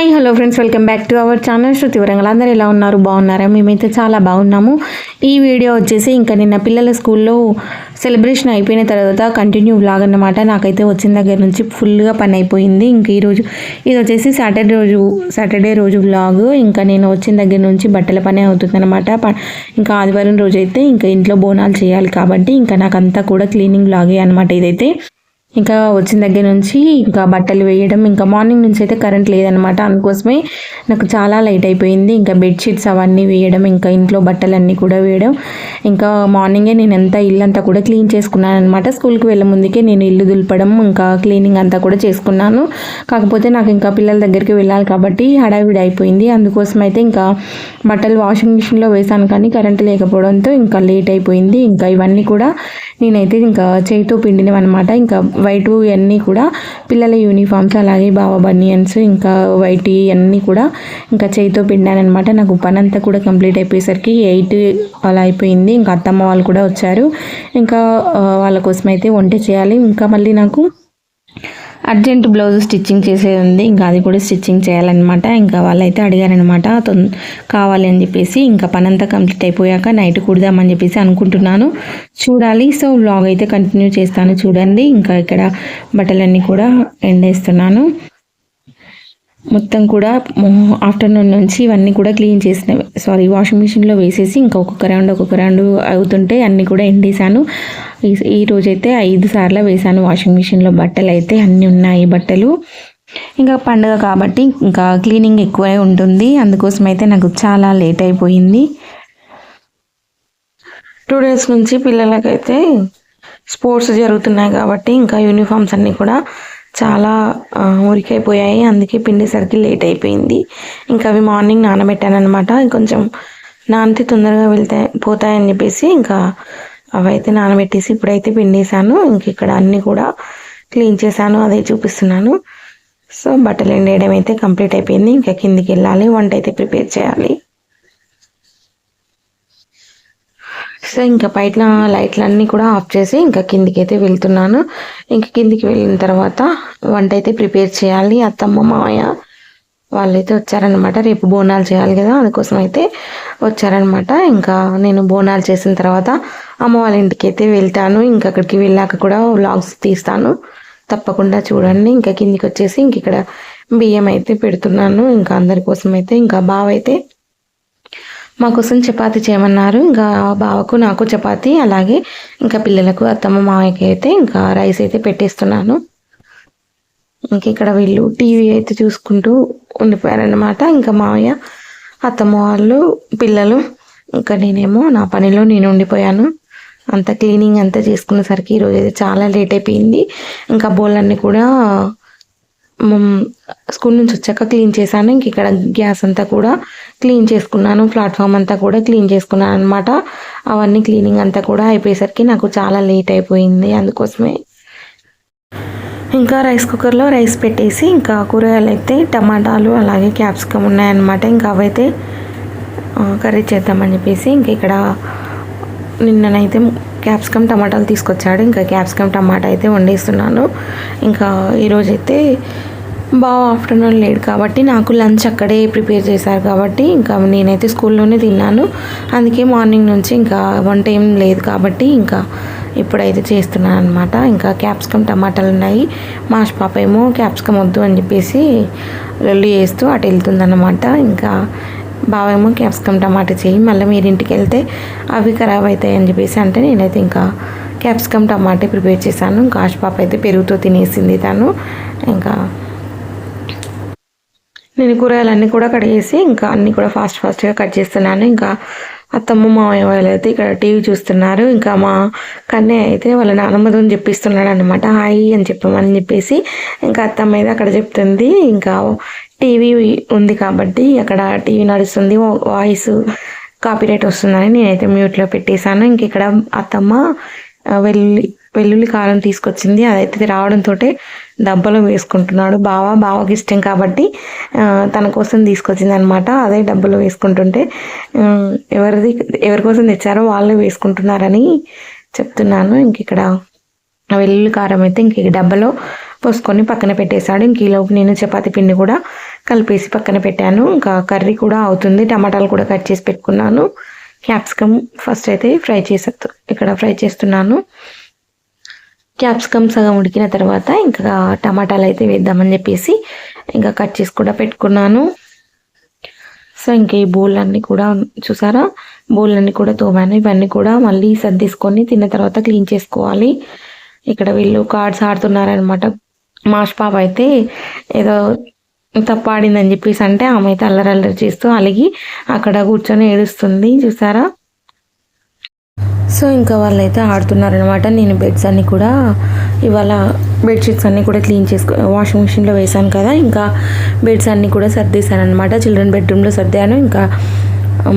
Hi hello friends, welcome back to our channel Shruti Warangal. అందరూ ఎలా ఉన్నారు? బాగున్నారా? మేమైతే చాలా బాగున్నాము. ఈ వీడియో వచ్చేసి ఇంకా నిన్న పిల్లల స్కూల్లో సెలబ్రేషన్ అయిపోయిన తర్వాత కంటిన్యూ వ్లాగ్ అన్నమాట. నాకైతే వచ్చిన దగ్గర నుంచి ఫుల్గా పని అయిపోయింది. ఇంక ఈరోజు ఇది వచ్చేసి సాటర్డే రోజు వ్లాగ్. ఇంకా నేను వచ్చిన దగ్గర నుంచి బట్టల పని అవుతుంది అనమాట. ఇంకా ఆదివారం రోజు అయితే ఇంకా ఇంట్లో బోనాలు చేయాలి కాబట్టి ఇంకా నాకంతా కూడా క్లీనింగ్ వ్లాగే అనమాట ఇదైతే. ఇంకా వచ్చిన దగ్గర నుంచి ఇంకా బట్టలు వేయడం, ఇంకా మార్నింగ్ నుంచి అయితే కరెంట్ లేదనమాట. అందుకోసమే నాకు చాలా లేట్ అయిపోయింది. ఇంకా బెడ్షీట్స్ అవన్నీ వేయడం, ఇంకా ఇంట్లో బట్టలన్నీ కూడా వేయడం. ఇంకా మార్నింగే నేను ఇల్లంతా కూడా క్లీన్ చేసుకున్నాను అనమాట. స్కూల్కి వెళ్ళే ముందుకే నేను ఇల్లు దులపడం ఇంకా క్లీనింగ్ అంతా కూడా చేసుకున్నాను. కాకపోతే నాకు ఇంకా పిల్లల దగ్గరికి వెళ్ళాలి కాబట్టి హడావిడి అయిపోయింది. అందుకోసం అయితే ఇంకా బట్టలు వాషింగ్ మిషన్లో వేసాను, కానీ కరెంట్ లేకపోవడంతో ఇంకా లేట్ అయిపోయింది. ఇంకా ఇవన్నీ కూడా నేనైతే ఇంకా చేతితో పిండినవన్నమాట. ఇంకా వైట్ ఇవన్నీ కూడా పిల్లల యూనిఫామ్స్, అలాగే బాబా బనియన్స్, ఇంకా వైట్ అన్నీ కూడా ఇంకా చేతితో పిండానమాట. నాకు పని అంతా కూడా కంప్లీట్ అయిపోయేసరికి 8 అలా అయిపోయింది. ఇంకా అత్తమ్మ వాళ్ళు కూడా వచ్చారు. ఇంకా వాళ్ళ కోసం అయితే వంట చేయాలి. ఇంకా మళ్ళీ నాకు అర్జెంట్ బ్లౌజ్ స్టిచ్చింగ్ చేసేది ఉంది. ఇంకా అది కూడా స్టిచ్చింగ్ చేయాలన్నమాట. ఇంకా వాళ్ళైతే అడిగారనమాట కావాలి అని చెప్పేసి. ఇంకా పని అంతా కంప్లీట్ అయిపోయాక నైట్ కుడదామని చెప్పేసి అనుకుంటున్నాను, చూడాలి. సో వ్లాగ్ అయితే కంటిన్యూ చేస్తాను చూడండి. ఇంకా ఇక్కడ బట్టలన్నీ కూడా ఎండేస్తున్నాను. మొత్తం కూడా ఆఫ్టర్నూన్ నుంచి ఇవన్నీ కూడా క్లీన్ వాషింగ్ మిషన్లో వేసేసి ఇంకా ఒక్కొక్క రౌండ్ అవుతుంటే అన్నీ కూడా ఎండేసాను. ఈ రోజైతే 5 సార్లు వేసాను వాషింగ్ మిషన్లో. బట్టలు అయితే అన్నీ ఉన్నాయి బట్టలు. ఇంకా పండుగ కాబట్టి ఇంకా క్లీనింగ్ ఎక్కువే ఉంటుంది. అందుకోసం అయితే నాకు చాలా లేట్ అయిపోయింది. 2 days నుంచి పిల్లలకైతే స్పోర్ట్స్ జరుగుతున్నాయి కాబట్టి ఇంకా యూనిఫామ్స్ అన్నీ కూడా చాలా మురికైపోయాయి. అందుకే పిండేసరికి లేట్ అయిపోయింది. ఇంకా అవి మార్నింగ్ నానబెట్టాను అనమాట. కొంచెం నానితే తొందరగా పోతాయని చెప్పేసి ఇంకా అవైతే నానబెట్టేసి ఇప్పుడైతే పిండేశాను. ఇంక ఇక్కడ అన్నీ కూడా క్లీన్ చేశాను, అదే చూపిస్తున్నాను. సో బట్టలు ఎండేయడం అయితే కంప్లీట్ అయిపోయింది. ఇంకా కిందికి వెళ్ళాలి, వంట అయితే ప్రిపేర్ చేయాలి. సో ఇంకా బయట లైట్లన్నీ కూడా ఆఫ్ చేసి ఇంకా కిందికి అయితే వెళ్తున్నాను. ఇంకా కిందికి వెళ్ళిన తర్వాత వంట అయితే ప్రిపేర్ చేయాలి. అత్తమ్మ మామయ్య వాళ్ళైతే వచ్చారనమాట. రేపు బోనాలు చేయాలి కదా, అందుకోసం అయితే వచ్చారనమాట. ఇంకా నేను బోనాలు చేసిన తర్వాత అమ్మ వాళ్ళ ఇంటికి అయితే వెళ్తాను. ఇంకా అక్కడికి వెళ్ళాక కూడా వ్లాగ్స్ తీస్తాను, తప్పకుండా చూడండి. ఇంకా కిందికి వచ్చేసి ఇంక ఇక్కడ బియ్యం అయితే పెడుతున్నాను ఇంకా అందరి కోసం అయితే. ఇంకా బావ అయితే మా కోసం చపాతీ చేయమన్నారు. ఇంకా బావకు నాకు చపాతీ, అలాగే ఇంకా పిల్లలకు అత్తమ్మ మావయ్యకి అయితే ఇంకా రైస్ అయితే పెట్టేస్తున్నాను. ఇంక ఇక్కడ వీళ్ళు టీవీ అయితే చూసుకుంటూ ఉండిపోయారనమాట. ఇంకా మావయ్య, అత్తమ్మ వాళ్ళు, పిల్లలు, ఇంకా నేనేమో నా పనిలో నేను ఉండిపోయాను. అంత క్లీనింగ్ అంతా చేసుకునేసరికి ఈరోజు అయితే చాలా లేట్ అయిపోయింది. ఇంకా బోళ్ళన్నీ కూడా స్కూల్ నుంచి వచ్చాక క్లీన్ చేశాను. ఇంక ఇక్కడ గ్యాస్ అంతా కూడా క్లీన్ చేసుకున్నాను, ప్లాట్ఫామ్ అంతా కూడా క్లీన్ చేసుకున్నాను అనమాట. అవన్నీ క్లీనింగ్ అంతా కూడా అయిపోయేసరికి నాకు చాలా లేట్ అయిపోయింది. అందుకోసమే ఇంకా రైస్ కుక్కర్లో రైస్ పెట్టేసి ఇంకా కూరగాయలు అయితే టమాటాలు అలాగే క్యాప్సికమ్ ఉన్నాయన్నమాట. ఇంకా అవైతే కర్రీ చేద్దామని చెప్పేసి ఇంక ఇక్కడ నిన్ననైతే క్యాప్సికమ్ టమాటాలు తీసుకొచ్చాడు. ఇంకా క్యాప్సికమ్ టమాటా అయితే వండేస్తున్నాను. ఇంకా ఈరోజైతే బాగా ఆఫ్టర్నూన్ లేడు కాబట్టి నాకు లంచ్ అక్కడే ప్రిపేర్ చేశారు కాబట్టి ఇంకా నేనైతే స్కూల్లోనే తిన్నాను. అందుకే మార్నింగ్ నుంచి ఇంకా వంట ఏం లేదు కాబట్టి ఇంకా ఇప్పుడైతే చేస్తున్నాను అనమాట. ఇంకా క్యాప్సికమ్ టమాటాలు ఉన్నాయి. మాష్ పాప ఏమో క్యాప్సికమ్ వద్దు అని చెప్పేసి లొల్లి చేస్తూ అటు వెళ్తుందన్నమాట. ఇంకా బావేమో క్యాప్సికమ్ టమాటా చేయి, మళ్ళీ మీరు ఇంటికి వెళ్తే అవి ఖరాబ్ అవుతాయి అని చెప్పేసి అంటే నేనైతే ఇంకా క్యాప్సికమ్ టమాటా ప్రిపేర్ చేశాను. ఇంకా ఆశ పాప అయితే పెరుగుతో తినేసింది తను. ఇంకా నేను కూరగాయలన్నీ కూడా కడిగేసి ఇంకా అన్నీ కూడా ఫాస్ట్గా కట్ చేస్తున్నాను. ఇంకా అత్తమ్మ మామయ్య వాళ్ళు అయితే ఇక్కడ టీవీ చూస్తున్నారు. ఇంకా మా కన్నయ్య అయితే వాళ్ళ నాన్నమ్మతో చెప్పిస్తున్నాడు అనమాట, హాయ్ అని చెప్పమని చెప్పేసి. ఇంకా అత్తమ్మ అయితే అక్కడ చెప్తుంది. ఇంకా టీవీ ఉంది కాబట్టి అక్కడ టీవీ నడుస్తుంది, వాయిస్ కాపీరైట్ వస్తుందని నేనైతే మ్యూట్లో పెట్టేశాను. ఇంక ఇక్కడ అత్తమ్మ వెల్లుల్లి కారం తీసుకొచ్చింది. అదైతే రావడంతో డబ్బాలో వేసుకుంటున్నాడు. బావకి ఇష్టం కాబట్టి తన కోసం తీసుకొచ్చింది అనమాట. అదే డబ్బాలో వేసుకుంటుంటే ఎవరి కోసం తెచ్చారో వాళ్ళే వేసుకుంటున్నారని చెప్తున్నాను. ఇంక ఇక్కడ వెల్లుల్లి కారం అయితే ఇంక డబ్బాలో పోసుకొని పక్కన పెట్టేశాడు. ఇంక ఈలోపు నేను చపాతీ పిండి కూడా కలిపేసి పక్కన పెట్టాను. ఇంకా కర్రీ కూడా అవుతుంది. టమాటాలు కూడా కట్ చేసి పెట్టుకున్నాను. క్యాప్సికమ్ ఫస్ట్ అయితే ఫ్రై చేస్తున్నాను. క్యాప్సికమ్ సగం ఉడికిన తర్వాత ఇంకా టమాటాలు అయితే వేద్దామని చెప్పేసి ఇంకా కట్ చేసి కూడా పెట్టుకున్నాను. సో ఇంకా ఈ బౌల్లన్నీ కూడా చూసారా, బౌల్లన్నీ కూడా తోమాను. ఇవన్నీ కూడా మళ్ళీ సర్దేసుకొని తిన్న తర్వాత క్లీన్ చేసుకోవాలి. ఇక్కడ వీళ్ళు కార్డ్స్ ఆడుతున్నారనమాట. మాష్ పాప అయితే ఏదో తప్పు ఆడిందని చెప్పేసి అంటే ఆమె అయితే అల్లరి చేస్తూ అలిగి అక్కడ కూర్చొని ఏడుస్తుంది చూసారా. సో ఇంకా వాళ్ళైతే ఆడుతున్నారనమాట. నేను బెడ్స్ అన్నీ కూడా ఇవాళ బెడ్షీట్స్ అన్నీ కూడా క్లీన్ వాషింగ్ మిషన్లో వేసాను కదా, ఇంకా బెడ్స్ అన్నీ కూడా సర్దేశాను అనమాట. చిల్డ్రన్ బెడ్రూమ్లో సర్దాను, ఇంకా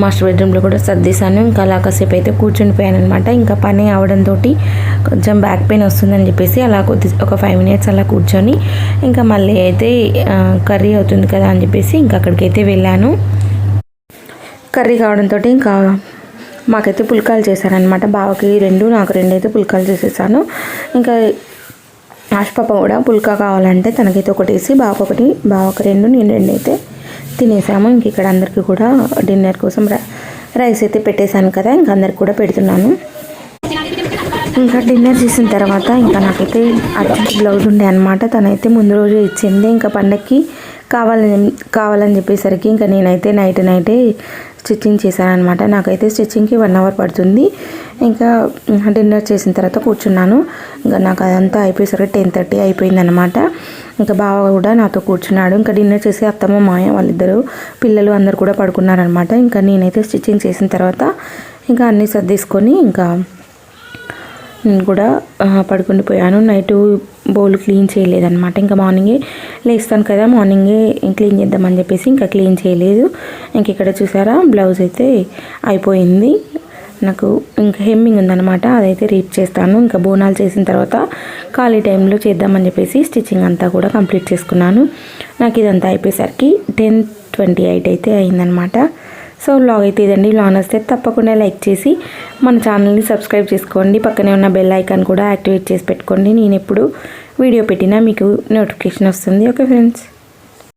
మాస్టర్ బెడ్రూమ్లో కూడా సర్దేశాను. ఇంకా అలా కాసేపు అయితే కూర్చొని పోయాను అనమాట. ఇంకా పని అవడంతో కొంచెం బ్యాక్ పెయిన్ వస్తుందని చెప్పేసి అలా ఒక 5 minutes అలా కూర్చొని ఇంకా మళ్ళీ అయితే కర్రీ అవుతుంది కదా అని చెప్పేసి ఇంకా అక్కడికైతే వెళ్ళాను. కర్రీ కావడంతో ఇంకా మాకైతే పుల్కాలు చేశారనమాట. బావకి 2, నాకు 2 అయితే పుల్కాలు చేసేసాను. ఇంకా ఆశపాప కూడా పుల్కా కావాలంటే తనకైతే ఒకటి వేసి బావకు 2, నేను 2 అయితే తినేసాము. ఇంక ఇక్కడ అందరికీ కూడా డిన్నర్ కోసం రైస్ అయితే పెట్టేశాను కదా, ఇంకా అందరికి కూడా పెడుతున్నాను. ఇంకా డిన్నర్ చేసిన తర్వాత ఇంకా నాకైతే అర్జెంట్ బ్లౌజ్ ఉండే అనమాట. తనైతే ముందు రోజు ఇచ్చింది. ఇంకా పండగకి కావాలని చెప్పేసరికి ఇంకా నేనైతే నైటే స్టిచ్చింగ్ చేశాను అనమాట. నాకైతే స్టిచ్చింగ్కి 1 hour పడుతుంది. ఇంకా డిన్నర్ చేసిన తర్వాత కూర్చున్నాను. ఇంకా నాకు అదంతా అయిపోయేసరికి 10:30 అయిపోయిందనమాట. ఇంకా బావ కూడా నాతో కూర్చున్నాడు. ఇంకా డిన్నర్ చేసి అత్తమ్మ మాయ వాళ్ళిద్దరు పిల్లలు అందరు కూడా పడుకున్నారనమాట. ఇంకా నేనైతే స్టిచ్చింగ్ చేసిన తర్వాత ఇంకా అన్నీ సర్దేసుకొని ఇంకా నేను కూడా పడుకుండిపోయాను. నైట్ బౌల్ క్లీన్ చేయలేదన్నమాట. ఇంకా మార్నింగే లేస్తాను కదా, మార్నింగే క్లీన్ చేద్దామని చెప్పేసి ఇంకా క్లీన్ చేయలేదు. ఇంక ఇక్కడ చూసారా బ్లౌజ్ అయితే అయిపోయింది. నాకు ఇంకా హెమ్మింగ్ ఉందన్నమాట, అదైతే రీప్ చేస్తాను. ఇంకా బోనాలు చేసిన తర్వాత ఖాళీ టైంలో చేద్దామని చెప్పేసి స్టిచ్చింగ్ అంతా కూడా కంప్లీట్ చేసుకున్నాను. నాకు ఇదంతా అయిపోయేసరికి 10:28 అయితే అయిందనమాట. సో వ్లాగ్ అయితే ఇదండి. వ్లాగ్ నచ్చితే తప్పకుండా లైక్ చేసి మన ఛానల్ని సబ్స్క్రైబ్ చేసుకోండి. పక్కనే ఉన్న బెల్ ఐకాన్ కూడా యాక్టివేట్ చేసి పెట్టుకోండి. నేను ఎప్పుడు వీడియో పెట్టినా మీకు నోటిఫికేషన్ వస్తుంది. Okay friends.